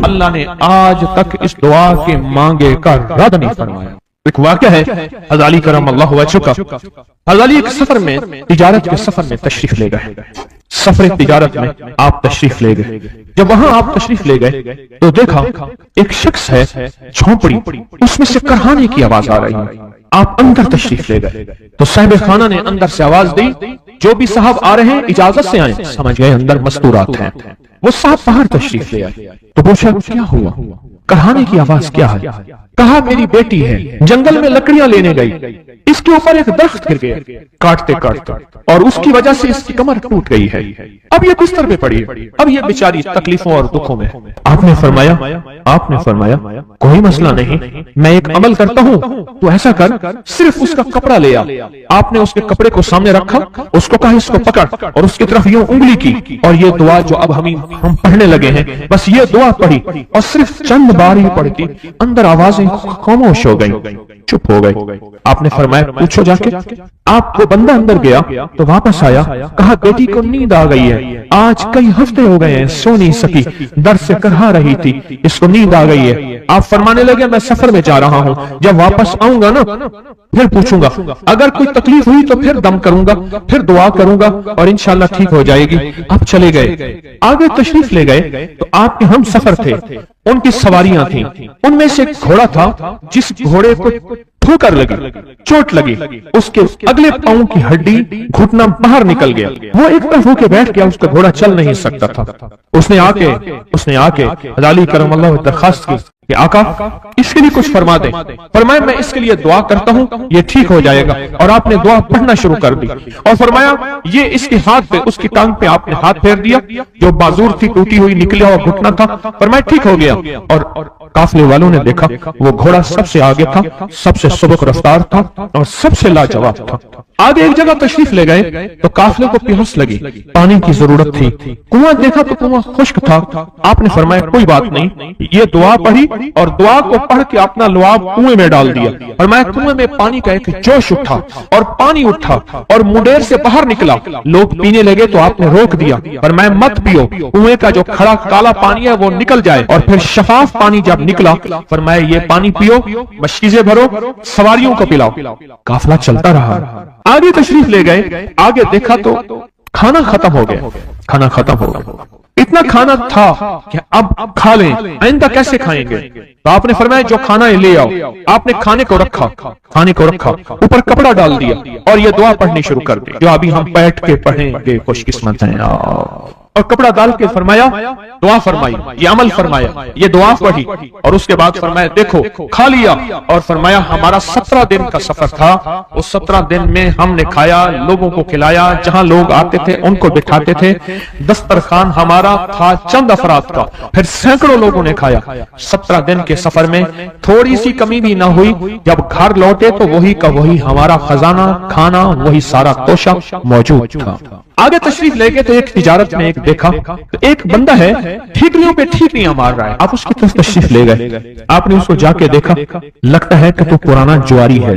اللہ نے آج تک اس دعا کے مانگے کا رد نہیں فرمایا۔ ایک واقعہ ہے حضرت علی کرم اللہ وجہہ کا۔ حضرت علی ایک سفر میں، تجارت کے سفر میں تشریف لے گئے، سفر تجارت میں آپ تشریف لے گئے۔ جب وہاں آپ تشریف لے گئے تو دیکھا ایک شخص ہے جھونپڑی، اس میں سے کرہانے کی آواز آ رہی ہے۔ آپ اندر تشریف لے گئے تو صاحب خانہ نے اندر سے آواز دی، جو بھی صاحب آ رہے ہیں اجازت سے آئیں۔ سمجھ گئے اندر مستورات ہیں۔ وہ صاحب باہر تشریف لے آئے تو پوچھا کیا ہوا، کرہانے کی آواز کیا ہے؟ کہا میری بیٹی ہے، جنگل میں لکڑیاں لینے گئی، اس کے اوپر ایک درخت گر گیا کاٹتے کاٹتے، اور اس کی وجہ سے اس کی کمر ٹوٹ گئی ہے، اب یہ بستر پہ پڑی ہے، اب یہ بیچاری تکلیفوں اور دکھوں میں۔ آپ نے فرمایا کوئی مسئلہ نہیں، میں ایک عمل کرتا ہوں، تو ایسا کر صرف اس کا کپڑا لے آ۔ آپ نے اس کے کپڑے کو سامنے رکھا، اس کو کہا اس کو پکڑ، اور اس کی طرف یوں انگلی کی، اور یہ دعا جو اب ہم پڑھنے لگے ہیں، بس یہ دعا پڑھی، اور صرف چند بار ہی پڑھتی، اندر آوازیں خاموش ہو گئی، چپ ہو گئی۔ آپ نے فرمایا پوچھو جا کے۔ آپ کو بندہ اندر گیا تو واپس آیا، کہا بیٹی کو نیند آ گئی ہے، آج کئی ہفتے ہو گئے ہیں سو نہیں سکی، درد سے کرہا رہی تھی، اس کو نیند آ گئی ہے۔ آپ فرمانے لگے میں سفر میں جا رہا ہوں، جب واپس آؤں گا نا پھر پوچھوں گا، اگر کوئی تکلیف ہوئی تو پھر دم کروں گا، پھر دعا کروں گا، اور انشاءاللہ ٹھیک ہو جائے گی۔ آپ چلے گئے، آگے تشریف لے گئے تو آپ کے ہم سفر تھے، ان کی سواریاں تھیں، ان میں سے ایک گھوڑا تھا جس گھوڑے کو ٹھوکر لگی، چوٹ لگی، اس کے اگلے پاؤں کی ہڈی گھٹنا باہر نکل گیا، وہ ایک طرف ہو کے بیٹھ گیا، اس کا گھوڑا چل نہیں سکتا تھا۔ اس نے آ کے حضرت علی کرم اللہ درخواست کی کہ آقا اس کے لیے کچھ فرما دیں۔ فرمایا میں اس کے لیے دعا کرتا ہوں، یہ ٹھیک ہو جائے گا، اور آپ نے دعا پڑھنا شروع کر دی، اور فرمایا یہ اس کے ہاتھ پہ، اس کی ٹانگ پہ آپ نے ہاتھ پھیر دیا، جو بازور تھی ٹوٹی ہوئی نکلا ہوا گھٹنا تھا، فرمایا ٹھیک ہو گیا۔ اور قافلے والوں نے دیکھا وہ گھوڑا سب سے آگے تھا، سب سے سبق رفتار تھا، اور سب سے لاجواب تھا۔ آگے ایک جگہ تشریف لے گئے تو قافلے کو پیاس لگی، پانی کی ضرورت تھی، کنواں دیکھا تو کنواں خشک تھا۔ آپ نے فرمایا کوئی بات نہیں، یہ دعا پڑھی، اور دعا کو پڑھ کے اپنا لعاب کنویں میں ڈال دیا۔ فرمایا کنویں میں پانی کا ایک جوش اٹھا، اور پانی اٹھا اور منڈیر سے باہر نکلا، لوگ پینے لگے تو آپ نے روک دیا، فرمایا مت پیو، کنویں کا جو کھڑا کالا پانی ہے وہ نکل جائے، اور پھر شفاف پانی جب نکلا فرمایا یہ پانی پیو، مشکیزیں بھرو، سواریوں کو پلاؤ۔ قافلہ چلتا رہا، آگے تشریف لے گئے، آگے دیکھا تو کھانا ختم ہو گیا، اتنا کھانا تھا کہ اب کھا لیں، آئندہ کیسے کھائیں گے؟ تو آپ نے فرمایا جو کھانا ہے لے آؤ۔ آپ نے کھانے کو رکھا، اوپر کپڑا ڈال دیا، اور یہ دعا پڑھنی شروع کر دی، جو ابھی ہم بیٹھ کے پڑھیں گے، خوش قسمت ہیں۔ اور کپڑا ڈال کے فرمایا دعا فرمائی، یہ عمل فرمایا، یہ دعا پڑھی، اور اس کے بعد فرمایا دیکھو کھا لیا، اور فرمایا ہمارا 17 دن کا سفر تھا، اس 17 دن میں ہم نے کھایا، لوگوں کو کھلایا، جہاں لوگ آتے تھے ان کو بٹھاتے تھے، دسترخوان ہمارا تھا چند افراد کا، پھر سینکڑوں لوگوں نے کھایا۔ 17 دن کے سفر میں تھوڑی سی کمی بھی نہ ہوئی، جب گھر لوٹے تو وہی کا وہی ہمارا خزانہ، کھانا، وہی سارا توشہ موجود تھا۔ آگے تشریف لے گئے تو ایک تجارت میں ایک دیکھا تو ایک بندہ ہے ٹھیکریوں پہ ٹھیکریاں مار رہا ہے، آپ اس کی طرف تشریف لے گئے، آپ نے اس کو جا کے دیکھا، لگتا ہے کہ تو پرانا جواری ہے۔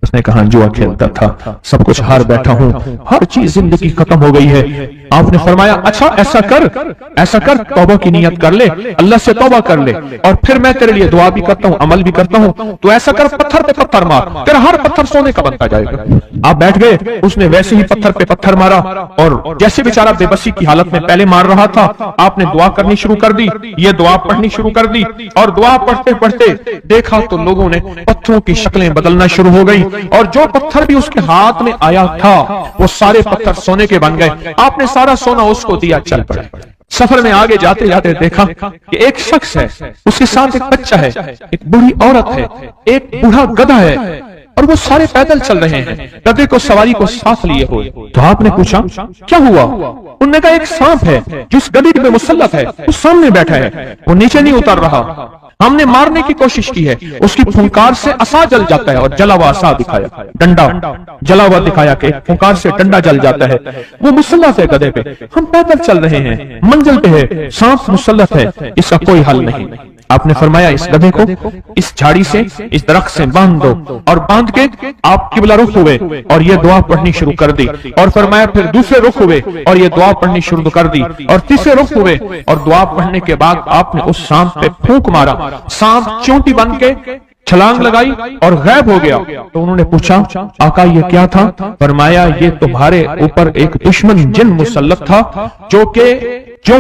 اس نے کہا جوا کھیلتا تھا، سب کچھ ہار بیٹھا ہوں، ہر چیز زندگی ختم ہو گئی ہے۔ آپ نے فرمایا اچھا ایسا کر توبہ کی نیت کر لے، اللہ سے توبہ کر لے، اور پھر میں تیرے لیے دعا بھی کرتا ہوں، عمل بھی کرتا ہوں، تو ایسا کر پتھر پہ پتھر مار، تیرا ہر پتھر سونے کا بنتا جائے گا۔ آپ بیٹھ گئے، اس نے ویسے ہی پتھر پہ پتھر مارا، اور جیسے بیچارہ بے بسی کی حالت میں پہلے مار رہا تھا، آپ نے دعا کرنی شروع کر دی، یہ دعا پڑھنی شروع کر دی، اور دعا پڑھتے پڑھتے دیکھا تو لوگوں نے پتھروں کی شکلیں بدلنا شروع ہو گئی، اور جو پتھر بھی اس کے ہاتھ میں آیا تھا وہ سارے پتھر سونے کے بن گئے۔ آپ نے سارا سونا اس کو دیا، چل پڑے۔ سفر میں آگے جاتے جاتے دیکھا کہ ایک شخص ہے، اس کے ساتھ ایک بچہ ہے، ایک بوڑھی عورت ہے، ایک بوڑھا گدھا ہے، اور وہ سارے پیدل چل رہے ہیں، گدھے کو سواری کو ساتھ لیے ہوئے۔ تو آپ نے پوچھا کیا ہوا؟ انہوں نے کہا ایک سانپ ہے جس گدھے پہ مسلط ہے، وہ سامنے بیٹھا ہے، وہ نیچے نہیں اتر رہا، ہم نے مارنے کی کوشش کی ہے، اس کی پھنکار سے عصا جل جاتا ہے، اور جلا ہوا عصا دکھایا، ڈنڈا جلا ہوا دکھایا کہ پھنکار سے ڈنڈا جل جاتا ہے، وہ مسلط ہے گدھے پہ، ہم پیدل چل رہے ہیں، منزل پہ ہے، سانپ مسلط ہے، اس کا کوئی حل نہیں۔ آپ نے فرمایا اس گدھے کو اس جھاڑی سے اس درخت سے باندھ دو، اور باندھ کے آپ قبلہ رخ ہوئے اور یہ دعا پڑھنی شروع کر دی، اور فرمایا پھر دوسرے رخ ہوئے اور یہ دعا پڑھنی شروع کر دی، اور تیسرے رخ ہوئے اور دعا پڑھنے کے بعد آپ نے اس سانپ پہ پھونک مارا، سانپ چونٹی بن کے چھلانگ لگائی اور غائب ہو گیا۔ تو انہوں نے پوچھا آقا یہ کیا تھا؟ فرمایا یہ تمہارے اوپر ایک دشمن جن مسلط تھا جو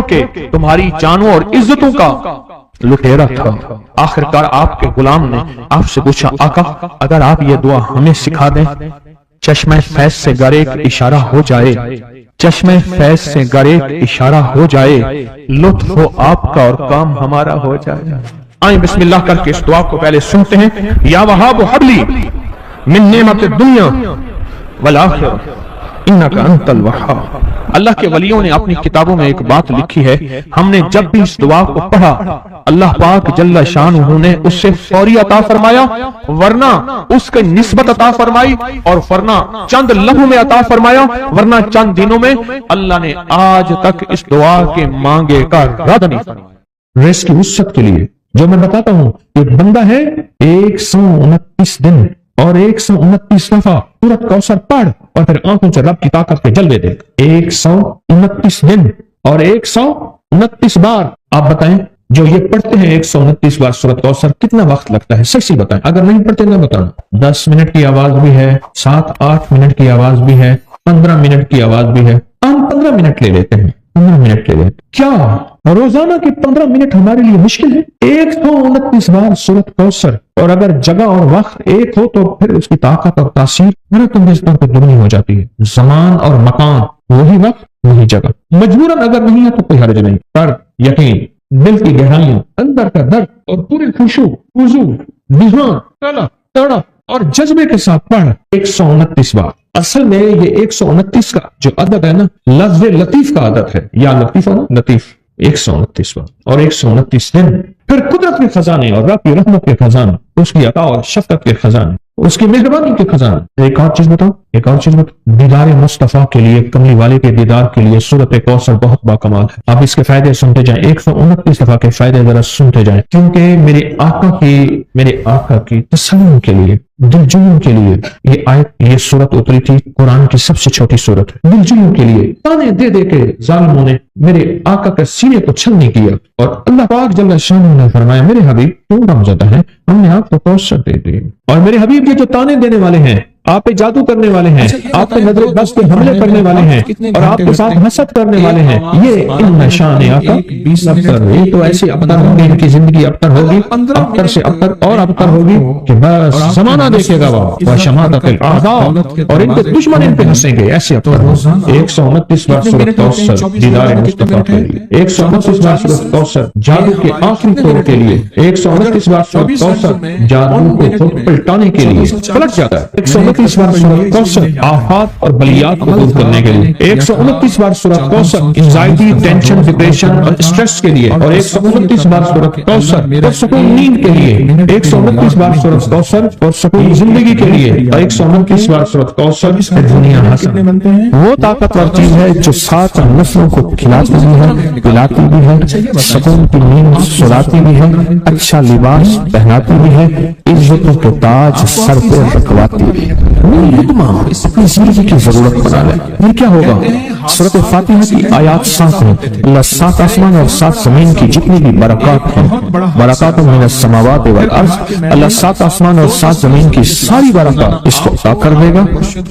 کہ تمہاری جانوں اور عزتوں کا لٹیرا تھا۔ آخرکار آپ کے غلام نے آپ سے پوچھا آقا اگر آپ یہ دعا ہمیں سکھا دیں، چشمہ فیض سے گر ایک اشارہ ہو جائے، چشمہ فیض سے گر ایک اشارہ ہو جائے، لطف ہو آپ کا اور کام ہمارا ہو جائے۔ آئیں بسم اللہ کر کے اس دعا کو پہلے سنتے ہیں۔ یا وہاب حبلی من نعمت الدنیا والآخرہ انک انت الوہاب۔ اللہ کے ولیوں نے اپنی کتابوں میں ایک بات لکھی ہے، ہم نے جب بھی اس دعا کو پڑھا اللہ پاک جل شانہ نے اس سے فوری عطا فرمایا، ورنہ اس کے نسبت عطا فرمائی، اور ورنہ چند لمحوں میں عطا فرمایا، ورنہ چند دنوں میں۔ اللہ نے آج تک اس دعا کے مانگے کا رد نہیں فرمایا۔ ریس کی وسعت کے لیے جو میں بتاتا ہوں، ایک بندہ ہے 129 دن اور 129 دفعہ سورۃ کوثر پڑھ اور پھر آنکھوں سے رب کی طاقت کے جلوے دیکھ۔ 129 دن اور 129 بار۔ آپ بتائیں جو یہ پڑھتے ہیں 129 بار سورۃ کوثر کتنا وقت لگتا ہے؟ صحیح بتائیں، اگر نہیں پڑھتے نہ بتانا۔ 10 منٹ کی آواز بھی ہے، 7-8 منٹ کی آواز بھی ہے، 15 منٹ کی آواز بھی ہے۔ ہم 15 منٹ لے لیتے ہیں، 15 منٹ لے لیتے۔ کیا روزانہ کے 15 منٹ ہمارے لیے مشکل ہے؟ 129 بار سورۃ کوثر، اور اگر جگہ اور وقت ایک ہو تو پھر اس کی طاقت اور تاثیر پر دگنی ہو جاتی ہے۔ زمان اور مکان وہی وقت وہی جگہ، مجبوراً اگر نہیں ہے تو کوئی حرج نہیں، پر یقین دل کی گہرائیوں، اندر کا درد اور پورے خشوع خضوع، دھیان، طلب، تڑپ اور جذبے کے ساتھ پڑھ 129 بار۔ اصل میں یہ 129 کا جو عدد ہے نا، لفظ لطیف کا عدد ہے، یا لطیف ہے نا، لطیف 129 بار اور 129 دن۔ پھر قدرت کے خزانے اور رب کی رحمت کے خزانے، اس کی عطا اور شفقت کے خزانے، اس کی مہربانی کے خزانے۔ ایک اور چیز بتاؤ، دیدار مصطفیٰ کے لیے، کملی والے کے دیدار کے لیے سورۃ کوثر بہت باکمال ہے۔ آپ اس کے فائدے سنتے جائیں، 129 دفعہ کے فائدے ذرا سنتے جائیں، کیونکہ میرے آقا کی تسلیم کے لیے، دلجوئیوں کے لیے یہ آیت، یہ سورت اتری تھی۔ قرآن کی سب سے چھوٹی سورت ہے۔ دلجوئیوں کے لیے تانے دے دے کے ظالموں نے میرے آقا کے سینے کو چھلنی کیا، اور اللہ پاک جل شانہ نے فرمایا میرے حبیب کیوں غمزدہ ہے، ہم نے آپ کو کوثر دے دی۔ اور میرے حبیب یہ جو تانے دینے والے ہیں، آپ پہ جادو کرنے والے ہیں، آپ پہ نظر بس کے حملے کرنے والے ہیں، اور آپ کے ساتھ حسد کرنے والے ہیں، یہ ان شان آقا ابتر، یہ تو ایسی ابتر ہوگی، ان کی زندگی ابتر ہوگی، ابتر سے ابتر اور ابتر ہوگی کہ بس زمانہ دیکھے گا وہ شماتت الاعداء، اور ان کے دشمن ان پہ ہنسیں گے، ایسے ابتر ہو۔ 129 بار سورۃ کوثر دیدار مصطفیٰ کے لیے، 129 بار سورۃ کوثر جادو کے آخری توڑ کے لیے، 129 بار سورۃ کوثر جادو کو خود پلٹانے کے لیے، پلٹ جاتا ہے۔ 129 بار سورۃ کوثر آفات اور بلیات کو دور کرنے کے لیے، 129 بار سورۃ کوثر انزائٹی، ٹینشن، ڈپریشن اور اسٹریس کے لیے، اور 129 بار سورۃ کوثر پرسکون نیند کے لیے، 129 بار سورۃ کوثر پرسکون زندگی کے لیے، اور 129 بار سورۃ کوثر دنیا حسن۔ وہ طاقتور چیز ہے جو 7 نسلوں کو کھلاتی بھی ہے، پلاتی بھی ہے، سکون کی نیند سلاتی بھی ہے، اچھا لباس پہناتی بھی ہے، عزتوں کے تاج سر پہ رکھواتی بھی ہے۔ اپنی زندگی کی ضرورت بنا لے۔ یہ کیا ہوگا؟ سورۃ فاتحہ کی آیات 7 ہیں۔ اللہ 7 آسمان اور 7 زمین کی جتنی بھی برکات ہیں، برکات من السماوات والارض، اللہ 7 آسمان اور 7 زمین کی ساری برکات اس کو عطا کر دے گا،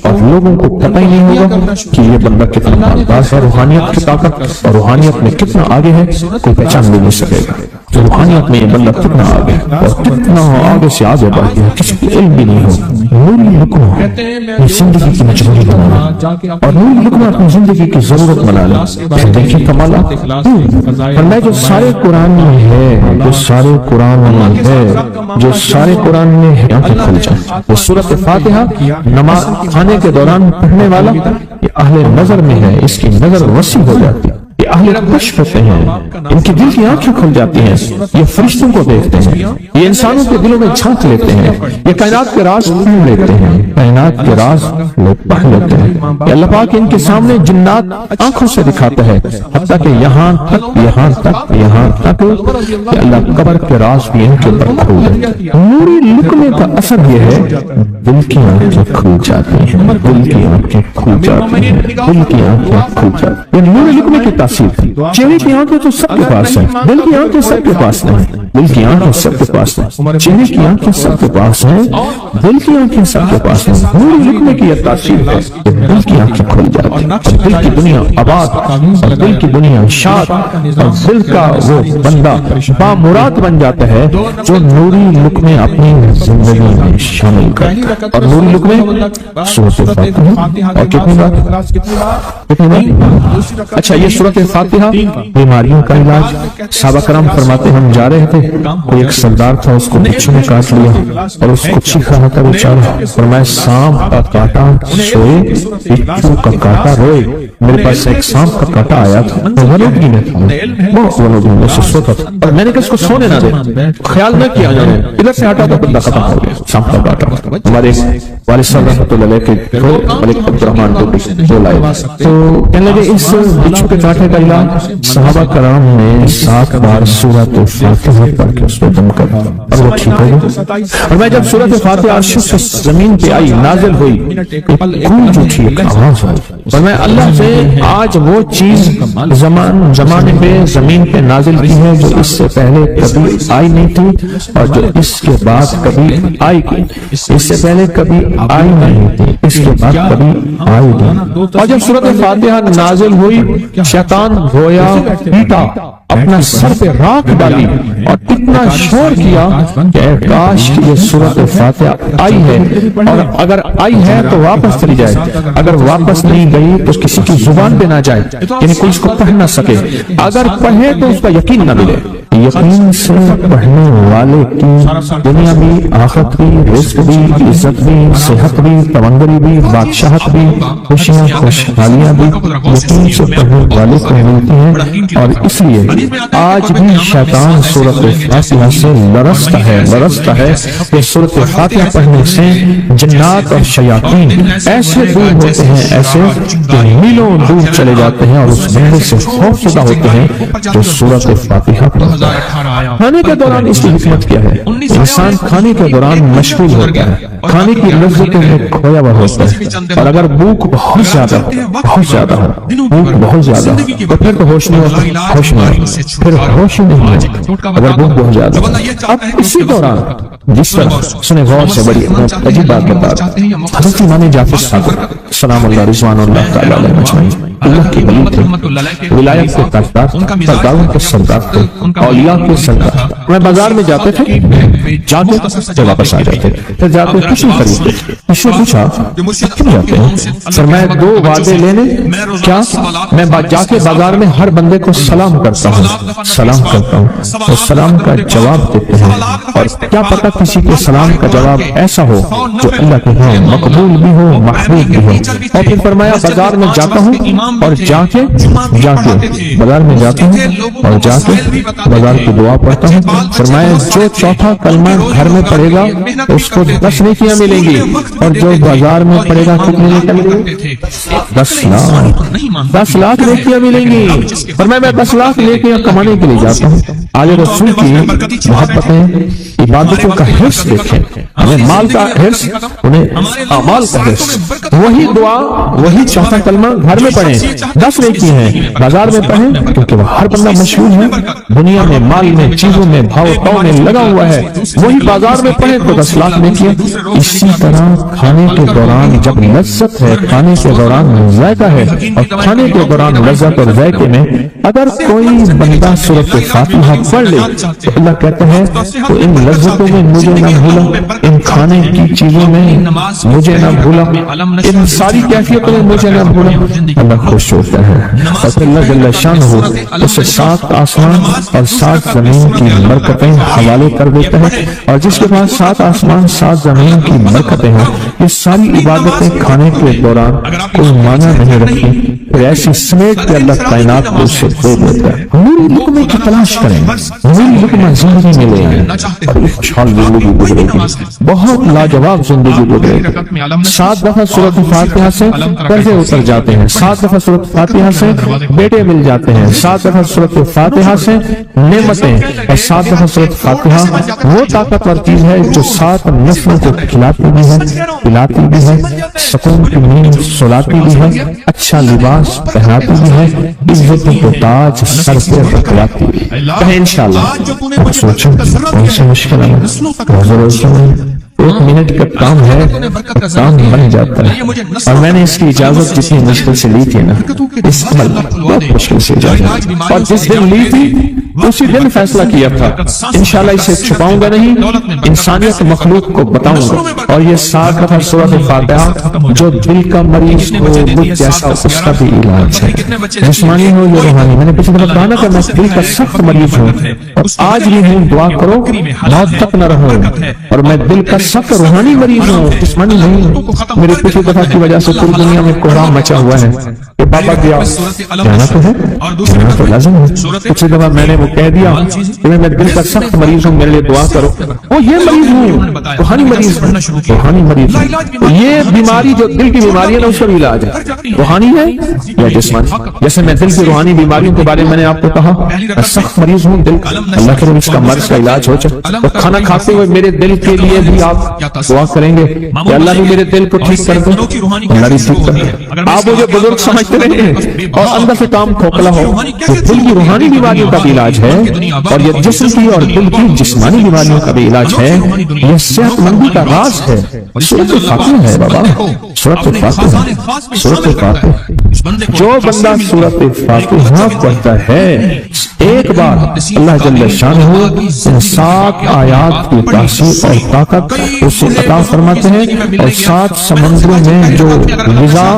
اور لوگوں کو پتہ ہی نہیں ہوگا کہ یہ بندہ کتنا مالدار ہے، روحانیت کی طاقت اور روحانیت میں کتنا آگے ہے، کوئی پہچان بھی نہیں سکے گا۔ تو روحانیت میں یہ بندہ کتنا آگے اور کتنا آگے سے آگے بڑھ گیا، کسی کو علم بھی نہیں ہو۔ نوری حکم یہ زندگی کی مجبوری بنا لے، اور نوری حکم اپنی زندگی کی ضرورت بنا لے۔ پھر دیکھیں کمالات، فرمایا جو سارے قرآن میں ہے، جو سارے قرآن میں ہے، جو سارے قرآن میں ہے، آنکھیں کھل جائیں۔ یہ سورۃ فاتحہ نماز کھانے کے دوران پڑھنے والا یہ اہل نظر میں ہے، اس کی نظر وسیع ہو جاتی ہے۔ یہ اہل کشف ہوتے ہیں، ان کے دل کی آنکھیں کھل جاتی ہیں، یہ فرشتوں کو دیکھتے ہیں، یہ انسانوں کے دلوں میں جھانک لیتے ہیں، یہ کائنات کے راز پڑھ لیتے ہیں، کائنات کے راز پڑھ لیتے ہیں۔ یہ اللہ پاک ان کے سامنے جنات آنکھوں سے دکھاتا ہے، حتیٰ کہ یہاں تک کہ اللہ قبر کے راز بھی ان کے اوپر کھول دے۔ نوری لکمے کا اثر یہ ہے دل کی آنکھیں کھل جاتی ہیں، دل کی آنکھیں کھل جاتی ہیں، دل کی آنکھیں کھل جاتی ہیں۔ یہ نور لکمے کی تاثیر تھی۔ چہرے کی آنکھیں تو سب کے پاس ہیں، دل کی آنکھیں سب کے پاس نہیں، دل کی آنکھیں سب کے پاس ہیں، چہرے کی آنکھیں سب کے پاس ہیں، دل کی آنکھیں سب کے پاس ہیں۔ نور لکمے کی یہ تاثیر ہے کہ دل کی آنکھیں کھل جاتی ہیں اور دل کی دنیا آباد اور دل کی دنیا شاد اور دل کا وہ بندہ بامراد بن جاتا ہے جو نوری لکمے اپنی زندگی میں شامل کرتا ہے۔ اور نوری لکمے سورۃ فاتحہ اور کتنی بات؟ اچھا، یہ سورۃ فاتحہ بیماریوں کا علاج۔ صحابہ کرام فرماتے ہم جا رہے تھے، کوئی ایک سردار تھا، اس کو بچھو نے کاٹ لیا اور اس کو چیخ رہا تھا بیچارہ، فرمایا سانپ کا کاٹا سوئے، بچھو کا کاٹا روئے۔ میرے پاس ایک سانپ کا کاٹا آیا تھا، ولودگی میں تھا، بہت ولودگی میں سے سوتا تھا، اور میں نے کہا اس کو سونے نہ دے، خیال نہ کیا جانے، ادھر سے ہٹا تو بندہ ختم ہو گیا، سانپ کا کاٹا۔ ہمارے والد صاحب رحمۃ اللہ علیہ کے ملک عبد الرحمان کو لائے تو کہنے لگے اس بچھو کے کاٹے کا علاج صحابہ کرام نے 7 بار سورۃ فاتحہ پڑھ کے اس پہ دم کر دیا اور وہ ٹھیک ہو گیا۔ اور میں جب سورۃ فاتحہ عرش سے زمین پہ آئی، نازل ہوئی، گونج اٹھی، ایک آواز آئی، اور میں اللہ سے آج وہ چیز زمانے پہ زمین پہ نازل کی ہے جو اس سے پہلے کبھی آئی نہیں تھی اور جو اس کے بعد کبھی آئے گی، اس سے پہلے کبھی آئی نہیں تھی، اس کے بعد کبھی آئے گی۔ اور جب سورۃ فاتحہ نازل ہوئی، شیطان رویا، پیٹا، اپنا سر پہ راکھ ڈالی اور اتنا شور کیا کہ اے کاش کہ یہ سورۃ فاتحہ آئی ہے، اور اگر آئی ہے تو واپس چلی جائے، اگر واپس نہیں گئی تو کسی کی زبان پہ نہ جائے، یعنی کوئی اس کو پڑھ نہ سکے، اگر پڑھے تو اس کا یقین نہ ملے۔ یقین سے پڑھنے والے کی دنیا بھی، آخرت بھی، رزق بھی، عزت بھی، صحت بھی، تونگری بھی، بادشاہت بھی، خوشیاں خوشحالیاں بھی یقین سے پڑھنے والے کو ملتی ہیں۔ اور اس لیے آج بھی شیطان سورۃ فاتحہ سے لرزتا ہے کہ سورۃ فاتحہ پڑھنے سے جنات اور شیاطین ایسے دور ہوتے ہیں، ایسے کہ میلوں دور چلے جاتے ہیں اور اس بندے سے خوف زدہ ہوتے ہیں جو سورۃ فاتحہ پڑھتا ہے۔ کھانے کے دوران اس کی حکمت کیا ہے؟ انسان کھانے کے دوران مشغول ہوتا ہے، کھانے کی لذتوں میں کھویا ہوا ہوتا ہے، اور اگر بھوک بہت زیادہ ہو، بھوک بہت زیادہ ہو تو پھر تو ہوش نہیں ہوتا، ہوش نہیں، پھر ہوش ہی نہیں ہوتا اگر بھوک بہت زیادہ ہو۔ اب اسی دوران جس طرح سنے غور سے بڑی عجیب بات بتا رہا ہوں، حضرت امام جعفر صادق سلام اللہ رضوان اللہ تعالی علیہ مجمعین اللہ کے ولی تھے، ولایت کے تاجدار تھے، سرداروں کے سردار تھے، اولیاء کے سردار تھے۔ میں بازار میں جاتے تھے، جاتے پھر واپس آ جاتے، پھر جاتے کچھ نہیں خریدتے۔ کسی نے پوچھا کیوں جاتے ہیں؟ سر میں 2 وعدے لینے، کیا میں جا کے بازار میں ہر بندے کو سلام کرتا ہوں، اور سلام کا جواب دیتے ہیں، اور کیا پتہ کسی کے سلام کا جواب ایسا ہو جو اللہ کے ہاں مقبول بھی ہو، محبوب بھی ہو۔ اور پھر فرمایا بازار میں جاتا ہوں اور جا کے بازار میں جاتا ہوں اور جا کے بازار کی دعا پڑھتا ہوں۔ فرمایا جو چوتھا کلمہ گھر میں پڑھے گا اس کو 10 نیکیاں ملیں گی، اور جو بازار میں پڑھے گا کتنی نیکیاں ملیں گی؟ 10 لاکھ نیکیاں ملیں گی۔ فرمایا میں 10 لاکھ نیکیاں کمانے کے لیے جاتا ہوں۔ آل رسول کی محبتیں، عبادتوں کا حرص دیکھیں، ہمیں مال کا حرص، انہیں اعمال کا حرص۔ وہی دعا، وہی چوتھا کلمہ گھر میں پڑھیں، 10 نیکی ہیں، بازار میں پڑھیں کیونکہ وہ ہر بندہ مشغول ہے، دنیا میں، مال میں، چیزوں میں، بھاؤ تاؤ میں لگا ہوا ہے، وہی بازار میں پڑھیں تو 10 لاکھ نیکیاں۔ اسی طرح کھانے کے دوران جب لذت ہے، کھانے کے دوران ذائقہ ہے، اور کھانے کے دوران لذت اور ذائقے میں اگر کوئی بندہ سورۃ فاتحہ پڑھ لے تو اللہ کہتا ہے تو ان لذتوں میں مجھے نہ بھولا، ان کھانے کی چیزوں میں مجھے نہ بھولا، ان ساری کیفیتوں میں مجھے نہ بھولا، اللہ خوش ہوتا ہے۔ اور پھر اللہ جل شانہ اسے 7 آسمان اور 7 زمین کی برکتیں حوالے کر دیتا ہے، اور جس کے پاس 7 آسمان 7 زمین کی برکتیں ہیں، یہ ساری عبادتیں کھانے کے دوران کوئی معنی نہیں رکھتی، پھر ایسی سمیٹ کے اللہ کائنات کو اسے دے دیتا ہے۔ نوری لقمے کی تلاش کریں، نوری لقمہ زندگی میں لے آئیں اور خوشحال زندگی گزرے گی، بہت لاجواب زندگی گزرے گی۔ 7 دفعہ سورۃ فاتحہ سے قرضے اتر جاتے ہیں، 7 دفعہ سورۃ فاتحہ سے بیٹے مل جاتے ہیں، 7 دفعہ سورۃ فاتحہ سے نعمتیں، اور 7 دفعہ سورۃ فاتحہ وہ طاقتور چیز ہے جو 7 نسلوں کو کھلاتی بھی ہے، پلاتی بھی ہے، سکون کی نیند سلاتی بھی ہے، اچھا لباس پہناتی بھی ہے، عزت کو تاج سر پہ رکھلاتی بھی ہے۔ کہیں انشاءاللہ آپ سوچیں کون سی مشکل ہے، ضرور سنیں، 1 منٹ کا کام ہے، کام بن جاتا ہے۔ اور میں نے اس کی اجازت جتنی مشکل سے لی تھی نا، اس عمل بہت مشکل سے اجازت، اور جس دن لی تھی اسی دن فیصلہ کیا تھا انشاءاللہ اسے چھپاؤں گا نہیں، انسانیت مخلوق کو بتاؤں گا۔ اور یہ 7 دفعہ سورۃ فاتحہ جو دل کا مریض ہو مجھ جیسا اس کا بھی علاج ہے، جسمانی ہو یا روحانی۔ میں نے پچھلے دفعہ کہا نا کہ میں دل کا سخت مریض ہوں اور آج بھی ہوں، دعا کرو موت تک نہ رہو، اور میں دل کا سخت روحانی مریض ہوں، جسمانی نہیں ہوں۔ میری پچھلی دفعہ کی وجہ سے پوری دنیا میں کوہرام مچا ہوا ہے کہ بابا گیا، جانا تو ہے، جانا تو لازم ہے۔ پچھلی دفعہ میں نے وہ کہہ دیا کہ میں دل کا سخت مریض ہوں، میرے لیے دعا کرو، وہ یہ مریض ہوں، روحانی مریض ہوں، روحانی مریض ہوں۔ یہ بیماری جو دل کی بیماری ہے نا اس کا بھی علاج ہے، روحانی ہے یا جسمانی۔ جیسے میں دل کی روحانی بیماریوں کے بارے میں نے آپ کو کہا، میں سخت مریض ہوں دل کا، اللہ کرے اس کا مرض کا علاج ہو جائے۔ تو کھانا کھاتے ہوئے میرے دل کے لیے بھی آپ دعا کریں گے کہ اللہ بھی میرے دل کو ٹھیک کر دے، اللہ بھی ٹھیک کر دے۔ آپ مجھے بزرگ سمجھتے رہے اور اندر سے کام کھوکھلا ہو، تو دل کی روحانی بیماریوں کا بھی علاج ہے، اور یہ جسم کی اور دل کی جسمانی بیماریوں کا بھی علاج ہے۔ یہ صحت مندی کا راز ہے، سورۃ فاتحہ ہے بابا، سورۃ فاتحہ، سورۃ فاتحہ۔ جو بندہ سورۃ فاتحہ پڑھتا ہے ایک بار اللہ جل شانہ ان 7 آیات کی تاثیر اور طاقت اسے عطا فرماتے ہیں، اور 7 سمندروں میں جو غذا،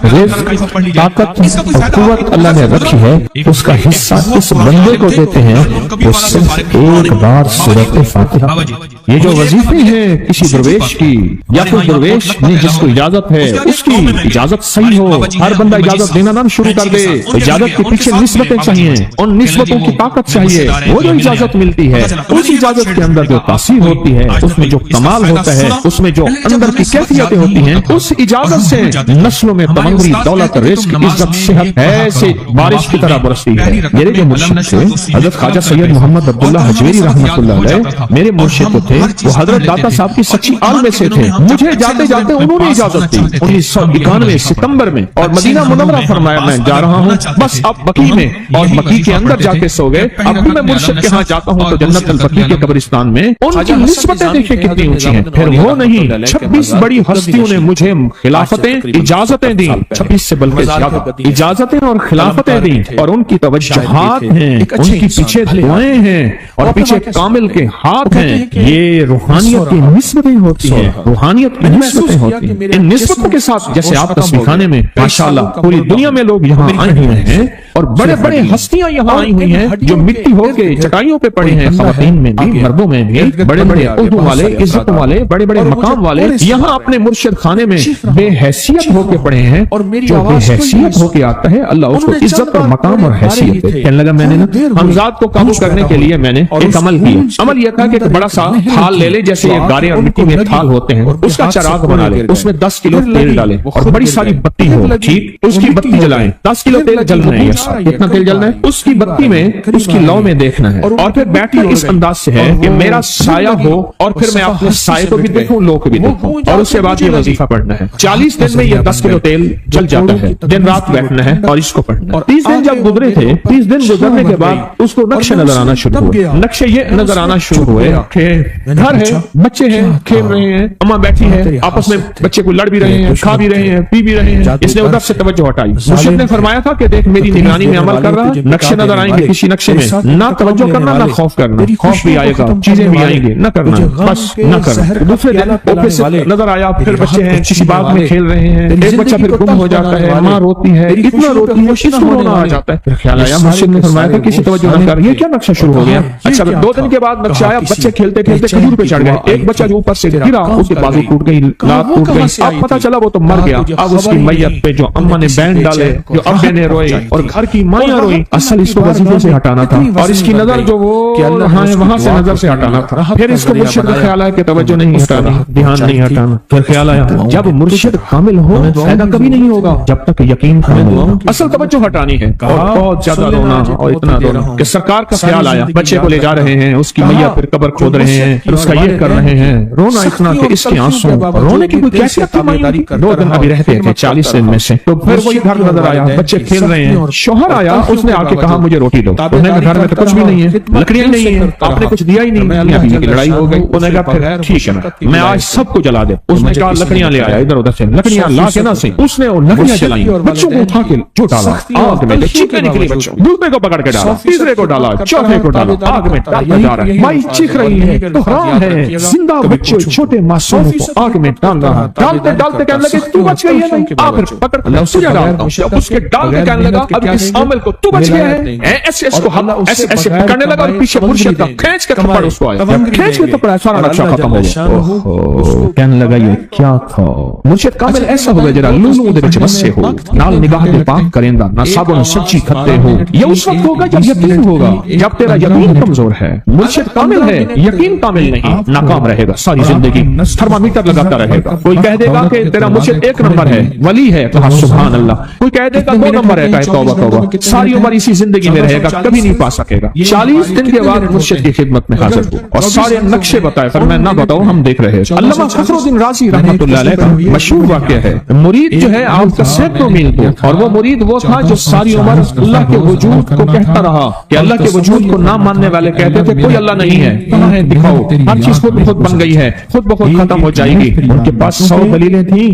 رزق، طاقت اور قوت اللہ نے رکھی ہے اس کا حصہ اس بندے کو دیتے ہیں وہ صرف ایک بار سورۃ فاتحہ۔ یہ جو وظیفے ہیں کسی درویش کی یا کوئی درویش نے جس کو اجازت ہے اس کی اجازت صحیح ہو، ہر بندہ اجازت دینا نہ شروع کر دے۔ اجازت کے پیچھے نسبتیں چاہیے، ان نسبتوں کی طاقت چاہیے۔ وہ جو اجازت ملتی ہے اس اجازت کے اندر جو تاثیر ہوتی ہے، اس میں جو کمال ہوتا ہے، اس میں جو اندر کی کیفیتیں ہوتی ہیں، اس اجازت سے نسلوں میں تمنگری، دولت، رزق، عزت، صحت ایسے بارش کی طرح برستی ہے۔ میرے جو مرشد تھے حضرت خواجہ سید محمد عبداللہ حجویری رحمۃ اللہ علیہ، میرے مرشد تو تھے، وہ حضرت داتا صاحب کی سچی آل میں سے تھے۔ مجھے جاتے جاتے انہوں نے اجازت دی 1991 ستمبر میں، اور مدینہ منورہ فرمایا میں جا رہا ہوں، بس اب بقی میں، اور بقی کے اندر جا کے سو گئے۔ اب بھی میں مرشد کے ہاں جاتا ہوں تو جنت البقیع کے قبرستان میں ان کی نسبتیں دیکھیں کتنی اونچی ہیں۔ پھر وہ نہیں، 26 بڑی ہستیوں نے مجھے خلافتیں، اجازتیں دی، 26 سے بلکہ زیادہ اجازتیں اور خلافتیں دی، اور ان کی توجہات ہیں، ان کی پیچھے دعائیں ہیں، اور پیچھے کامل کے ہاتھ ہیں۔ یہ روحانیت کی نسبتیں ہوتی ہیں، روحانیت کی نسبتیں ہوتی ہیں۔ ان نسبتوں کے ساتھ جیسے آپ تصویر خانے میں ماشاءاللہ پوری دنیا میں لوگ یہاں آئے ہوئے ہیں، اور بڑے بڑے ہستیاں یہاں آئی ہوئی ہیں جو مٹی ہو کے چٹائیوں پہ پڑے ہیں، خواتین میں بھی مردوں میں بھی، بڑے بڑے عہدوں والے، عزت والے، بڑے بڑے مقام والے یہاں اپنے مرشد خانے میں بے حیثیت ہو کے پڑے ہیں۔ جو بے حیثیت ہو کے آتا ہے اللہ اس کو عزت اور مقام اور حیثیت دے۔ کہنے لگا میں نے نا حمزات کو قابو کرنے کے لیے میں نے ایک عمل کیا۔ عمل یہ تھا کہ ایک بڑا سا تھال لے لے، جیسے یہ گارے اور مٹی میں تھال ہوتے ہیں، اس کا چراغ بنا لے، اس میں 10 کلو تیل ڈالیں اور بڑی ساری بتی ہو، ٹھیک، اس کی بتی جلائیں، 10 کلو تیل جلنا ہے، کتنا تیل جلنا ہے، اس کی بتی میں، اس کی لو میں دیکھنا ہے، اور پھر بیٹھنا اس انداز سے ہے کہ میرا سایہ ہو، اور پھر میں اپنے سائے کو بھی دیکھوں، لو کو بھی دیکھوں، اور اس کے بعد یہ وظیفہ پڑھنا ہے۔ 40 دن میں یہ 10 کلو تیل جل جاتا ہے، دن رات بیٹھنا ہے اور اس کو پڑھنا ہے۔ 30 دن جب گزرے تھے، 30 دن گزرنے کے بعد اس کو نقشے نظر آنا شروع ہوئے، نقشے یہ نظر آنا شروع ہوئے کہ گھر ہے، بچے ہیں، کھیل رہے ہیں، اماں بیٹھی ہے، آپس میں بچے کو لڑ بھی رہے ہیں، کھا بھی رہے ہیں، پی بھی رہے ہیں۔ اس نے ادھر سے توجہ ہٹائی۔ مرشد نے فرمایا تھا کہ دیکھ میری نگرانی میں عمل کر رہا، نقشے نظر آئیں گے کسی نقشے میں، نہ توجہ کرنا نہ خوف کرنا، خوف بھی آئے گا، چیزیں بھی آئیں گے، نہ کرنا، بس نہ کرنا۔ کر دوسرے دن آفس سے نظر آیا، پھر بچے ہیں کسی باغ میں کھیل رہے ہیں، ایک بچہ پھر گم ہو جاتا ہے، ماں روتی ہے، اتنا روتی ہے اس کو رونا آ جاتا ہے۔ پھر خیال آیا مسجد نے فرمایا تھا کسی توجہ نہ کر، یہ کیا نقشہ شروع ہو گیا؟ اچھا 2 دن کے بعد نقشہ آیا، بچے کھیلتے کھیلتے کھجور پہ چڑھ گئے، ایک بچہ جو اوپر سے گرا اس کے بازو ٹوٹ گئی، لات ٹوٹ گئی، اب پتہ چلا وہ تو مر گیا۔ اب اس کی میت پہ جو اماں نے بینڈ ڈالے، جو ابے نے روئے اور گھر کی مائیاں روئی، اصل اس کو وظیفے سے ہٹانا تھا اور اس کی نظر جو وہ وہاں سے نظر سے ہٹانا تھا۔ پھر اس کو مرشد کا خیال آیا کہ توجہ نہیں ہٹانا، دھیان نہیں ہٹانا۔ پھر خیال آیا جب مرشد کامل ہو فائدہ کبھی نہیں ہوگا جب تک یقین کامل ہو، اصل توجہ ہٹانی ہے۔ اور بہت زیادہ رونا اور اتنا رونا کہ سرکار کا خیال آیا، بچے کو لے جا رہے ہیں، اس کی میت پھر قبر کھود رہے ہیں، پھر اس کا یہ کر رہے ہیں، رونا اتنا کہ اس کے آنسو، رونے کی کوئی کیفیت تھی مائیوں کی۔ 2 دن ابھی رہتے تھے 40 دن میں سے، تو پھر وہی گھر نظر آیا، بچے کھیل رہے ہیں، شوہر آیا، اس نے آ کے کہا مجھے روٹی دو۔ انہوں نے کہا گھر میں تو کچھ بھی نہیں ہے، لکڑیاں نہیں ہیں، آپ نے کچھ دیا ہی نہیں، ابھی کی لڑائی ہو گئی۔ انہوں نے کہا پھر ٹھیک ہے میں آج سب کو جلا دے۔ اس نے کہا لکڑیاں لے آیا، ادھر ادھر سے لکڑیاں لا کے نہ سے اس نے وہ لکڑیاں جلائیں، بچوں کو اٹھا کے جو ڈالا آگ میں، چیخیں نکلی بچوں، دوسرے کو پکڑ کے ڈالا، تیسرے کو ڈالا، چوتھے کو ڈالا، آگ میں ڈالتا جا رہا ہے، مائی چیخ رہی ہے تو حرام ہے، زندہ بچے چھوٹے معصوموں کو آگ میں ڈال رہا، ڈالتے ڈالتے کہنے لگے تو بچ گئی ہے نہیں، آخر پکڑ تجھے ڈالتا ہوں۔ جب اس کے ڈال کے کہنے لگا اب اس عامل کو تو بچ گیا ہے، ایسے اس کو ایسے ایسے پکڑنے لگا اور پیچھے مرشد کا کھینچ کے تھپڑ اس کو آیا، کھینچ کے تھپڑ سارا نقشہ ختم ہو گیا۔ کہنے لگا یہ کیا تھا؟ مرشد کامل ایسا ہوگا جرا لولو دے وچ بسے ہو، نال نگاہ دے پاک کریندا، نہ صابن سچی کھتے ہو۔ یہ اس وقت ہوگا جب یقین ہوگا، جب تیرا یقین کمزور ہے۔ مرشد کامل ہے، یقین کامل نہیں، ناکام رہے گا ساری زندگی، تھرمامیٹر لگاتا رہے گا۔ کوئی کہہ دے گا کہ تیرا مرشد 1 نمبر ہے، ولی ہے، کہا سبحان اللہ۔ کوئی کہہ دے گا 2 نمبر ہے، کہا توبہ توبہ، ساری عمر اسی زندگی میں رہے گا، کبھی نہیں پا سکے گا۔ 40 دن کے بعد مرشد کی خدمت میں حاضر ہو اور سارے نقشے بتائے، پر میں نہ بتاؤں ہم دیکھ رہے ہیں۔ علامہ فخر الدین رازی رحمۃ اللہ علیہ کا مشہور واقعہ ہے، مرید جو ہے آپ کا سینکڑوں میل دور، اور وہ مرید وہ تھا جو ساری عمر اللہ کے وجود کو کہتا رہا کہ اللہ کے وجود کو نہ ماننے والے کہتے تھے کوئی اللہ نہیں ہے، کہاں ہے دکھاؤ، ہر چیز خود بخود بن گئی ہے، خود بخود ختم ہو جائے گی۔ ان کے پاس 100 دلیلیں تھیں،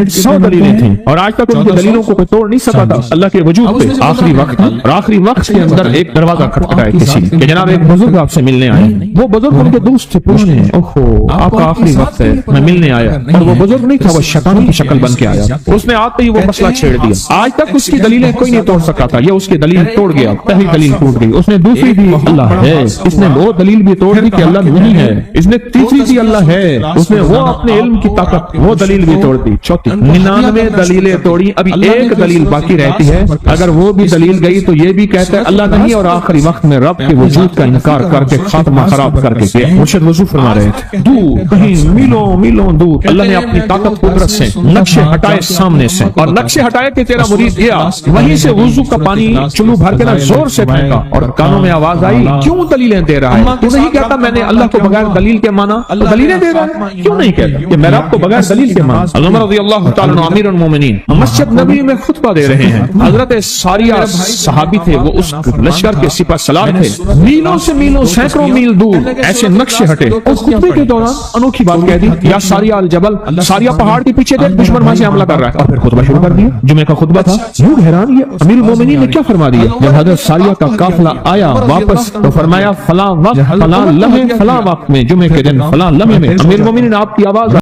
100 دلیلیں تھیں، اور آج تک ان کی دلیلوں کو کوئی توڑ نہیں سکا تھا اللہ کے وجود پہ۔ آخری وقت اور آخری وقت کے اندر ایک دروازہ کھٹکھٹایا کسی کہ جناب ایک بزرگ آپ سے ملنے آئے۔ وہ بزرگ ان کے دوست سے پوچھتے ہیں اوہو آپ کا آخری وقت ہے، میں ملنے آیا، اور وہ بزرگ نہیں تھا، وہ شیطان کی شکل بن کے آیا۔ اس نے آتے ہی وہ مسئلہ چھیڑ دیا، آج تک اس کی دلیلیں کوئی نہیں توڑ سکا تھا، یہ اس کی دلیل توڑ گیا، پہلی دلیل ٹوٹ گئی۔ اس نے دوسری دی اللہ ہے، اس نے وہ دلیل بھی توڑ دی کہ اللہ نہیں ہے، اس نے تیسری دی اللہ ہے، اس نے وہ اپنے علم کی طاقت وہ دلیل بھی توڑ دی، چوتھی 99 دلیلیں توڑی، ابھی ایک دلیل باقی رہتی ہے، اگر وہ بھی دلیل گئی تو یہ بھی کہتا ہے اللہ نہیں، اور آخری وقت میں رب کے وجود کا انکار کر کے خاتمہ خراب کر کے گیا۔ مرشد وضو فرما رہے تھے، دور کہیں میلوں میلوں دور اللہ نے اپنی طاقت قدرت سے نقشے ہٹائے سامنے سے، اور نقشے ہٹائے کہ تیرا مرید گیا، وہیں سے وضو کا پانی چلو بھر کے نہ زور سے پھینکا، اور کانوں میں آواز آئی کیوں دلیلیں دے رہا ہے؟ تو نہیں کہتا میں نے اللہ کو بغیر دلیل کے مانا، تو دلیلیں دے رہا ہے، کیوں نہیں کہتا کہ میں رب کو بغیر دلیل کے مانا؟ عمر رضی اللہ تعالیٰ عنہ امیر المومنین مسجد نبی میں خطبہ دے رہے ہیں، حضرت ساریہ صحابی تھے، وہ اس لشکر کے سپہ سالار تھے، میلوں سے میلوں سینکڑوں میل دور ایسے نقشے ہٹے، اور خطبے کے دوران انوکھی بات کہہ دی یا ساریہ الجبل، ساریہ پہاڑ کے پیچھے دیکھ دشمن وہاں سے حملہ کر رہا ہے، اور پھر خطبہ شروع کر دیا۔ جمعہ کا خطبہ تھا، یوں حیران یہ امیر المومنین نے کیا فرما دیا؟ جب حضرت ساریہ کا قافلہ آیا واپس تو فرمایا فلاں وقت فلاں لمحے فلاں وقت میں جمعے کے دن فلاں لمحے میں امیر المومنین آپ کی آواز